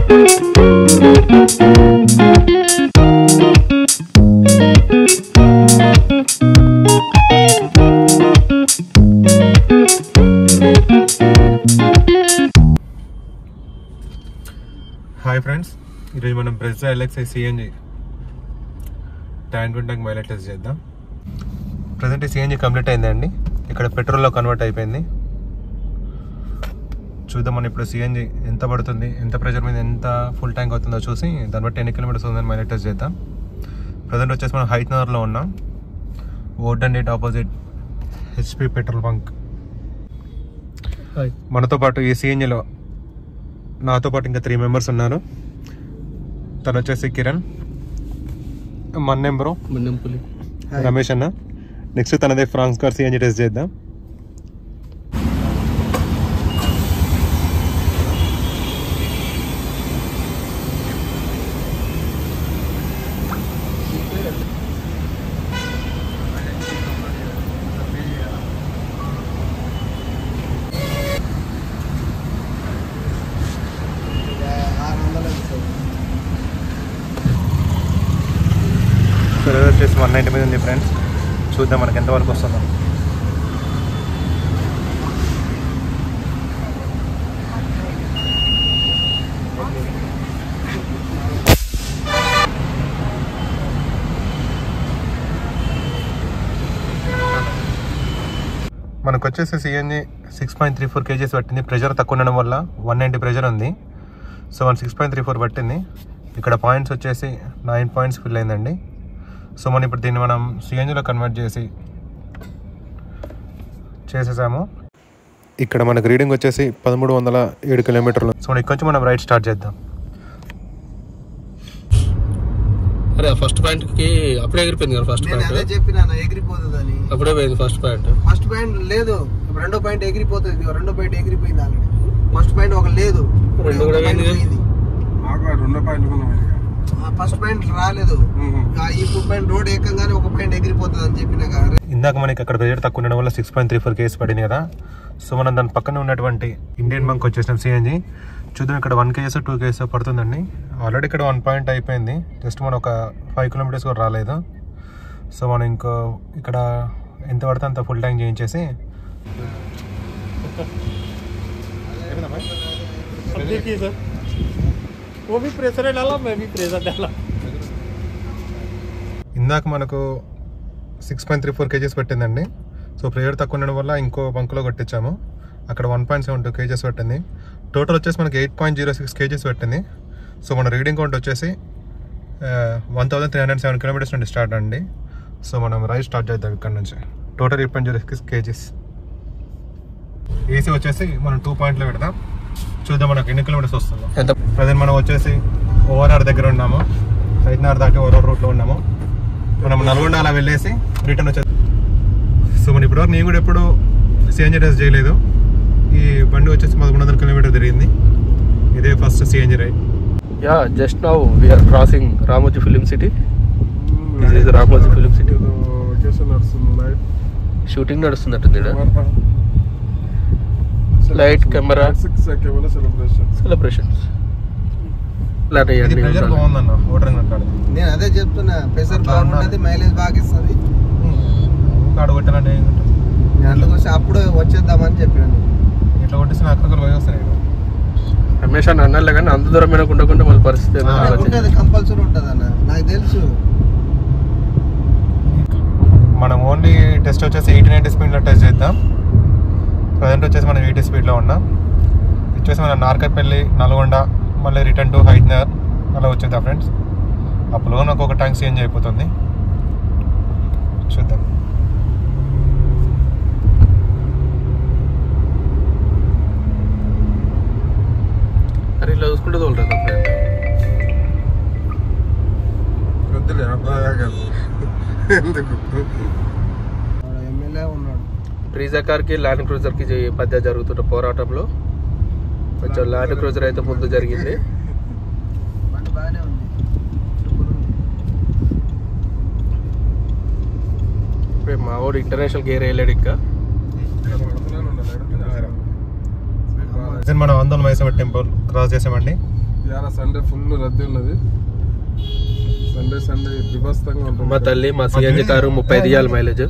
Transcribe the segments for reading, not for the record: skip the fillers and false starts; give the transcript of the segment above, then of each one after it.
Hi friends, ఈరోజు మనం Brezza LXi CNG tank mileage test చేద్దాం. ప్రజెంట్ సిఎన్జి కంప్లీట్ అయిందండి. ఇక్కడ పెట్రోల్లో కన్వర్ట్ అయిపోయింది. చూద్దాం మనం ఇప్పుడు సిఎన్జి ఎంత పడుతుంది, ఎంత ప్రెషర్ మీద ఎంత ఫుల్ ట్యాంక్ అవుతుందో చూసి దాన్ని బట్టి ఎన్ని కిలోమీటర్స్ ఉందని మైలేజ్ టెస్ట్ చేద్దాం. ప్రజెంట్ వచ్చేసి మనం హైట్నగర్లో ఉన్నాం. ఓల్డెన్ డేట్ ఆపోజిట్ హెచ్పి పెట్రోల్ బంక్. మనతో పాటు ఈ సిఎన్జిలో నాతో పాటు ఇంకా 3 మెంబర్స్ ఉన్నారు. తను వచ్చేసి కిరణ్, మన్నెంబ్రో, రమేష్ అన్న. నెక్స్ట్ తనదే ఫ్రాన్స్ కార్ సిఎన్జి టెస్ట్ చేద్దాం. వచ్చేసి 190 మీద ఉంది ఫ్రెండ్స్. చూద్దాం మనకి ఎంతవరకు వస్తుందో. మనకు వచ్చేసి సిఎన్జి 6.34 kgs పట్టింది. ప్రెషర్ తక్కువ ఉండడం వల్ల 190 ప్రెషర్ ఉంది. సో 6.34 పట్టింది. ఇక్కడ పాయింట్స్ వచ్చేసి 9 పాయింట్స్ ఫిల్ అయిందండి. సో మనం ఇప్పుడు దీన్ని మనం సిఎన్జిలో కన్వర్ట్ చేసేసాము. ఇక్కడ మనకు రీడింగ్ వచ్చేసి 1307 కిలోమీటర్లు. సో ఇక్కడ నుంచి మనం రైడ్ స్టార్ట్ చేద్దాం. అరే ఫస్ట్ పాయింట్ కి అప్పుడే ఎగిరిపోయింది కదా. ఫస్ట్ పాయింట్ అదే చెప్పినా ఎగిరిపోతుందని. అప్పుడే పోయింది ఫస్ట్ పాయింట్. ఫస్ట్ పాయింట్ లేదు, రెండో పాయింట్ ఎగిరిపోతుంది. రెండో పాయింట్ ఎగిరిపోయింది ఆల్రెడీ. ఫస్ట్ పాయింట్ ఒక లేదు, రెండు కూడా పోయింది. రెండో పాయింట్ ఫస్ట్ పాయింట్ రాలేదు. ఈ పాయింట్ రోడ్ ఎక్కగానే ఒక పాయింట్ ఎగిరిపోతుంది అని చెప్పినా కదా. ఇందాక మనకి అక్కడ ప్రెజర్ తక్కువ ఉండడం వల్ల 6.34 kgs పడింది కదా. సో మనం దాని పక్కన ఉన్నటువంటి ఇండియన్ బంక్ వచ్చేసినాం సిఎన్జి. చూద్దాం ఇక్కడ 1 kgs 2 kgs పడుతుందండి. ఆల్రెడీ ఇక్కడ 1 పాయింట్ అయిపోయింది. జస్ట్ మనం ఒక 5 కిలోమీటర్స్ కూడా రాలేదు. సో మనం ఇంకో ఇక్కడ ఎంత పడితే అంత ఫుల్ ట్యాంక్ చేయించేసి ఇందాక మనకు 6.34 kgs పెట్టిందండి. సో ప్రెషర్ తక్కువ ఉండడం వల్ల ఇంకో బంకులో కొట్టించాము. అక్కడ 1.72 kgs పెట్టింది. టోటల్ వచ్చేసి మనకి 8.06 kgs పెట్టింది. సో మన రీడింగ్ కౌంట్ వచ్చేసి 1307 కిలోమీటర్స్ నుండి స్టార్ట్ అండి. సో మనం రైడ్ స్టార్ట్ చేద్దాం ఇక్కడ నుంచి. Total 8.06 kgs. ఏసీ వచ్చేసి మనం 2 పాయింట్లో పెడదాం. చూద్దాం మనకు ఎన్ని కిలోమీటర్స్ వస్తుందో. ప్రజెంట్ మనం వచ్చేసి ఓఆర్ఆర్ దగ్గర ఉన్నాము. హైట్నగర్ దాటి ఓఆర్ఆర్ రూట్లో ఉన్నాము. మనం నల్గొండ అలా వెళ్ళేసి రిటర్న్ వచ్చేది. సో మనం ఇప్పటివరకు నేను కూడా ఎప్పుడు సిఎన్జి టెస్ట్ చేయలేదు. ఈ బండి వచ్చేసి 1100 కిలోమీటర్ తిరిగింది. ఇదే first CNG ride. Yeah just now we are crossing Ramoji Film City. This is Ramoji Film City. Shooting నడుస్తున్నట్టుంది. Light camera celebrations. నేను అదే చెప్తున్నా, ప్రెషర్ బాగుంటుంది, మైలేజ్ బాగా ఇస్తుంది. అందుకోసం అప్పుడు వచ్చేద్దామని చెప్పాను. ఇట్లా కొట్టేసి అక్కడ పోయి వస్తాయి. రమేష్ అన్న అన్నాలే కానీ అంత దూరం మీద ఉండకుండా మన పరిస్థితి కంపల్సరీ ఉంటుంది అన్న, నాకు తెలుసు. మనం ఓన్లీ టెస్ట్ వచ్చేసి 80-90 స్పీడ్లో టెస్ట్ చేద్దాం. ప్రజెంట్ వచ్చేసి మనం 80 స్పీడ్లో ఉన్నాం. వచ్చేసి మనం నార్కట్పల్లి, నల్గొండ, మళ్ళీ రిటర్న్ టు హైట్నగర్ అలా వచ్చేద్దాం ఫ్రెండ్స్. అప్పుడు నాకు ఒక ట్యాంక్ చేంజ్ అయిపోతుంది. చూద్దాం. అరే ఇలా చూసుకుంటే తోలుతుంది ఎమ్మెల్యే ఉన్నాడు. బ్రీజా కార్కి ల్యాండ్ క్రూజర్కి మధ్య జరుగుతున్న పోరాటంలో కొంచెం ల్యాండ్ క్రూజర్ అయితే ముందు జరిగింది. బాగానే ఉంది. మా వాడు ఇంటర్నేషనల్ గేర్ వేయలేడు ఇంకా. మనం ఆందోళన మైసమ్మ టెంపుల్ క్రాస్ చేసామండి. ఇవాళ సండే ఫుల్ రద్దీ ఉన్నది. సండే విభస్తంగా ఉంటుంది. మా తల్లి మా సిఎన్జి కారు 35 ఇవ్వాలి మైలేజ్.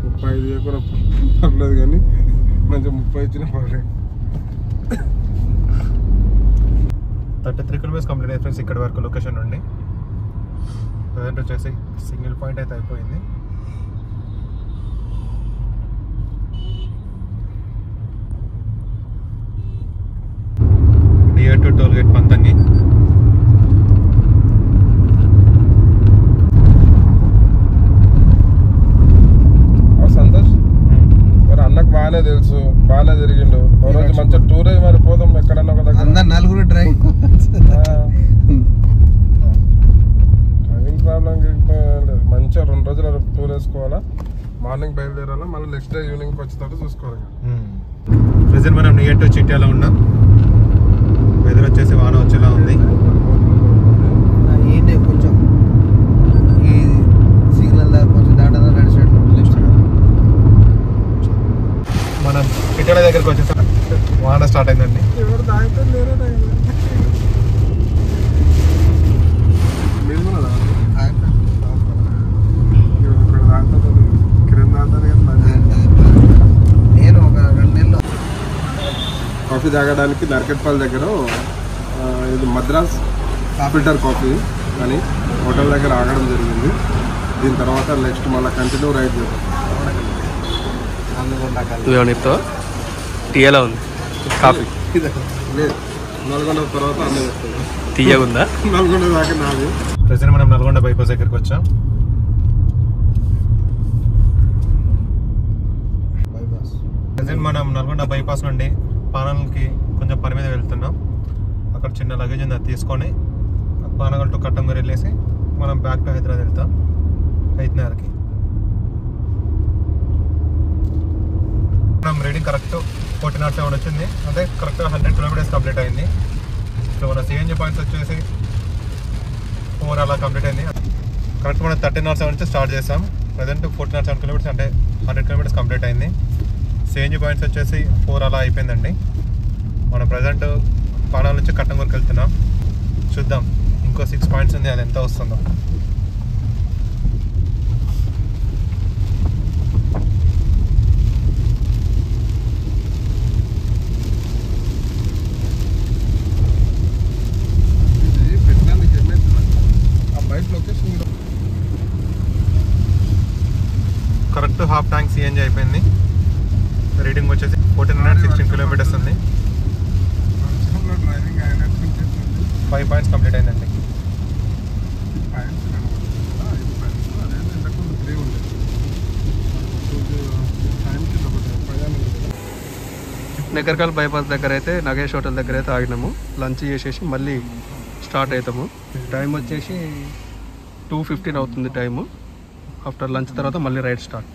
35 కూడా పర్లేదు కానీ మంచిగా 30 ఇచ్చినా పర్లేదు. 33 కిలోమీటర్స్ కంప్లీట్ అయ్యింది ఫ్రెండ్స్ ఇక్కడ వరకు లొకేషన్ నుండి. ప్రజెంట్ వచ్చేసి సింగిల్ పాయింట్ అయితే అయిపోయింది. Near to toll gate Panthangi. Santosh మరి అన్నకు బాగానే తెలుసు, బాగానే జరిగిండు. ఓ రోజు మంచిగా టూర్ అయ్యి మరి పోదాం ఎక్కడన్నా ఒక దగ్గర. నలుగురు డ్రైవింగ్ ప్రాబ్లం లేదు. మంచిగా 2 రోజులు టూర్ వేసుకోవాలా. మార్నింగ్ బయలుదేరాలా, మళ్ళీ నెక్స్ట్ డే ఈవినింగ్ వచ్చేటట్టు చూసుకోవాలి. ప్రెజెంట్ మనం నియర్ టు చిట్యాలో ఉన్నాం. వెదర్ వచ్చేసి వాన వచ్చేలా ఉంది. ఏంటి కొంచెం ఈ సిగ్నల్ దగ్గర కొంచెం దాటదా నడిచినట్టు. మనం చిట్యాల దగ్గరకు వచ్చేసి వాన స్టార్ట్ అయిందండి. ఎవరు తాగితే నేనే తాగింది. మీరు కూడా నేను ఒక 2 నెలలు కాఫీ తాగడానికి నర్కెట్పల్లి దగ్గర ఇది మద్రాస్ ఫిల్టర్ కాఫీ అని హోటల్ దగ్గర ఆగడం జరిగింది. దీని తర్వాత నెక్స్ట్ మళ్ళీ కంటిన్యూ రైడ్ చేద్దాం. టీయలా ఉంది కాఫీ లేదు, నల్గొండ తర్వాత అన్నీ వస్తుంది. తీయగుందా? నల్గొండ దాకా నాది. ప్రెజెంట్ మనం నల్గొండ బైపాస్ దగ్గరికి వచ్చాం. ప్రెజెంట్ మనం నల్గొండ బైపాస్ నుండి పానగల్కి కొంచెం పని మీద వెళ్తున్నాం. అక్కడ చిన్న లగేజ్ ఉంది, అది తీసుకొని పానగల్ టు కట్టంగూరు వెళ్ళేసి మనం బ్యాక్ టు హైదరాబాద్ వెళ్తాం. 5:30కి మనం రీడింగ్ కరెక్ట్ 1407 వచ్చింది. అంటే కరెక్ట్ 100 కిలోమీటర్స్ కంప్లీట్ అయింది. సో మన సిఎన్జి పాయింట్స్ వచ్చేసి 4 అలా కంప్లీట్ అయింది. కరెక్ట్ మనం 1307 నుంచి స్టార్ట్ చేసాం. ప్రజెంట్ 1407 కిలోమీటర్స్ అంటే 100 కిలోమీటర్స్ కంప్లీట్ అయింది. సిఎన్జి పాయింట్స్ వచ్చేసి 4 అలా అయిపోయిందండి. మనం ప్రజెంట్ పానాల నుంచి కట్టంగూరుకి వెళ్తున్నాం. చూద్దాం ఇంకో 6 పాయింట్స్ ఉంది, అది ఎంత వస్తుందో. కరెక్ట్ హాఫ్ ట్యాంక్ సిఎన్జి అయిపోయింది. రీడింగ్ వచ్చేసి 1416 కిలోమీటర్స్ ఉంది. 5 పాయింట్స్ కంప్లీట్ అయిందండి. నగర్కల్ బైపాస్ దగ్గర అయితే నగేష్ హోటల్ దగ్గర అయితే ఆగినాము. లంచ్ చేసేసి మళ్ళీ స్టార్ట్ అవుతాము. టైం వచ్చేసి 2:15 అవుతుంది టైము. ఆఫ్టర్ లంచ్ తర్వాత మళ్ళీ రైడ్ స్టార్ట్.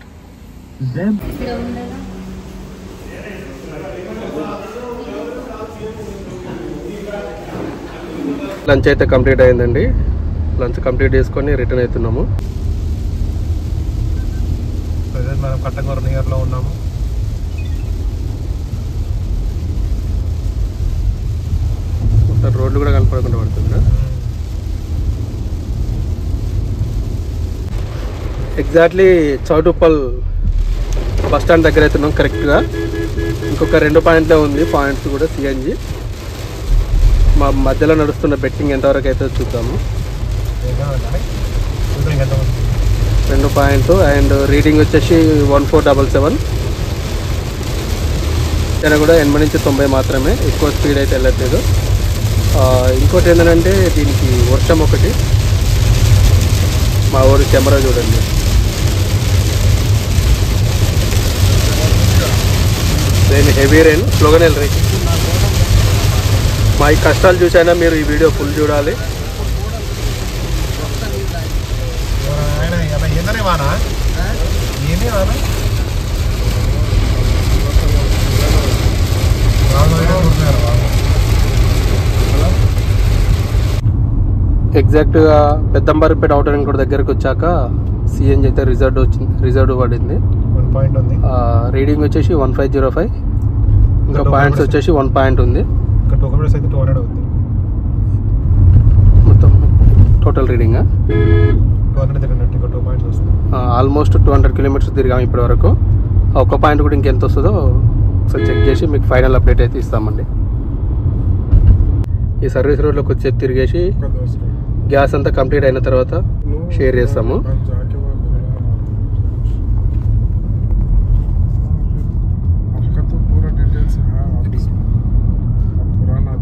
లంచ్ అయితే కంప్లీట్ అయిందండి. లంచ్ కంప్లీట్ చేసుకొని రిటర్న్ అవుతున్నాము. ప్రజెంట్ మనం కట్టంగూరు నియర్లో ఉన్నాము. రోడ్లు కూడా కనపడకుండా పడుతుంది. ఎగ్జాక్ట్లీ చౌటుప్పల్ బస్ స్టాండ్ దగ్గర అవుతున్నాం కరెక్ట్గా. ఇంకొక 2 పాయింట్లే ఉంది. పాయింట్స్ కూడా సిఎన్జి. మా మధ్యలో నడుస్తున్న బెట్టింగ్ ఎంతవరకు అయితే చూద్దాము. 2 పాయింట్స్ అండ్ రీడింగ్ వచ్చేసి 1477. అయినా కూడా 80 నుంచి 90 మాత్రమే, ఎక్కువ స్పీడ్ అయితే వెళ్ళట్లేదు. ఇంకోటి ఏంటంటే దీనికి వర్షం ఒకటి. మా ఊరి కెమెరా చూడండి. హెవీ రెయిన్, స్లోగానే వెళ్ళి మా ఈ కష్టాలు చూసైనా మీరు ఈ వీడియో ఫుల్ చూడాలి. ఎగ్జాక్ట్గా పెద్దంబరిపేట అవుటర్ రింగ్ రోడ్ దగ్గరకు వచ్చాక సిఎన్జి అయితే రిజర్వ్ పడింది. 1 పాయింట్ ఉంది. రీడింగ్ వచ్చేసి 1505. ఇంకా పాయింట్స్ వచ్చేసి 1 పాయింట్ ఉంది. ఇంకా 2 కిలోమీటర్స్ అయితే 200 అవుతుంది. టోటల్ రీడింగ్ 200 తిరిగినట్టు ఇంకో 2 పాయింట్స్ వస్తుంది. ఆల్మోస్ట్ 200 కిలోమీటర్స్ తిరిగాము ఇప్పటి వరకు. ఒక్క పాయింట్ కూడా ఇంకెంత వస్తుందో ఒకసారి చెక్ చేసి మీకు ఫైనల్ అప్డేట్ అయితే ఇస్తామండి. ఈ సర్వీస్ రోడ్లోకి వచ్చి తిరిగేసి గ్యాస్ అంతా కంప్లీట్ అయిన తర్వాత షేర్ చేస్తాము.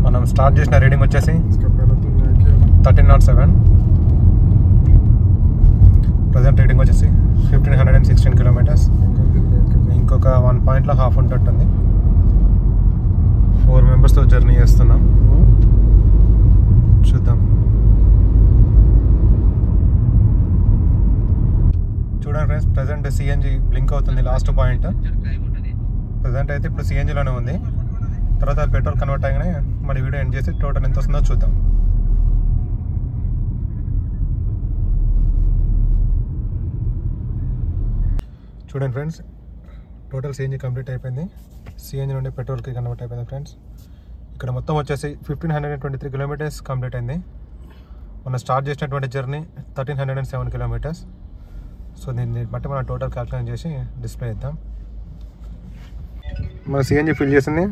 మనం స్టార్ట్ చేసిన రీడింగ్ వచ్చేసి 1307. ప్రజెంట్ రీడింగ్ వచ్చేసి 1516 కిలోమీటర్స్. ఇంకొక 1 పాయింట్లో హాఫ్ ఉంటుంటుంది. 4 మెంబర్స్తో జర్నీ చేస్తున్నాం. చూద్దాం. చూడండి ఫ్రెండ్స్, ప్రజెంట్ సిఎన్జి బ్లింక్ అవుతుంది లాస్ట్ పాయింట్. ప్రజెంట్ అయితే ఇప్పుడు సిఎన్జిలోనే ఉంది. తర్వాత పెట్రోల్ కన్వర్ట్ అయ్యానే మన వీడియో ఎండ్ చేసి టోటల్ ఎంత వస్తుందో చూద్దాం. చూడండి ఫ్రెండ్స్, టోటల్ సిఎన్జి కంప్లీట్ అయిపోయింది. సిఎన్జి నుండి పెట్రోల్కి కన్వర్ట్ అయిపోయింది ఫ్రెండ్స్. ఇక్కడ మొత్తం వచ్చేసి 1523 కిలోమీటర్స్ కంప్లీట్ అయింది. మనం స్టార్ట్ చేసినటువంటి జర్నీ 1307 కిలోమీటర్స్. సో దీన్ని బట్టి మనం టోటల్ క్యాల్కులేట్ చేసి డిస్ప్లే చేద్దాం. మన సిఎన్జి ఫిల్ చేసింది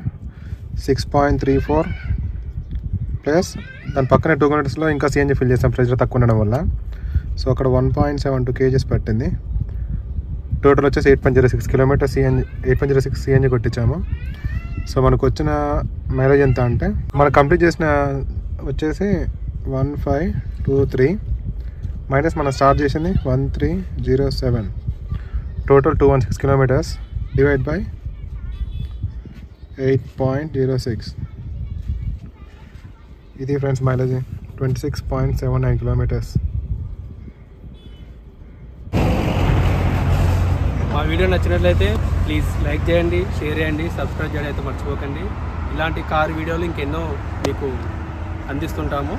6.34 ప్లస్ దాని పక్కనే 2 కిలోమీటర్స్లో ఇంకా సిఎన్జి ఫిల్ చేస్తాం ప్రెజర్ తక్కువ ఉండడం వల్ల. సో అక్కడ 1.72 kgs పట్టింది. టోటల్ వచ్చేసి 8.06 కిలోమీటర్ సిఎన్జి 8.06 సిఎన్జి కొట్టించాము. సో మనకు వచ్చిన మైలేజ్ ఎంత అంటే మనం కంప్లీట్ చేసిన వచ్చేసి 1523 మైనస్ మనం స్టార్ట్ చేసింది 1307. Total 216 kilometres divide by 8.06. ఇది ఫ్రెండ్స్ మైలేజ్ 26.79 కిలోమీటర్స్. మా వీడియో నచ్చినట్లయితే ప్లీజ్ లైక్ చేయండి, షేర్ చేయండి, సబ్స్క్రైబ్ చేయడం అయితే మర్చిపోకండి. ఇలాంటి కార్ వీడియోలు ఇంకెన్నో మీకు అందిస్తుంటాము.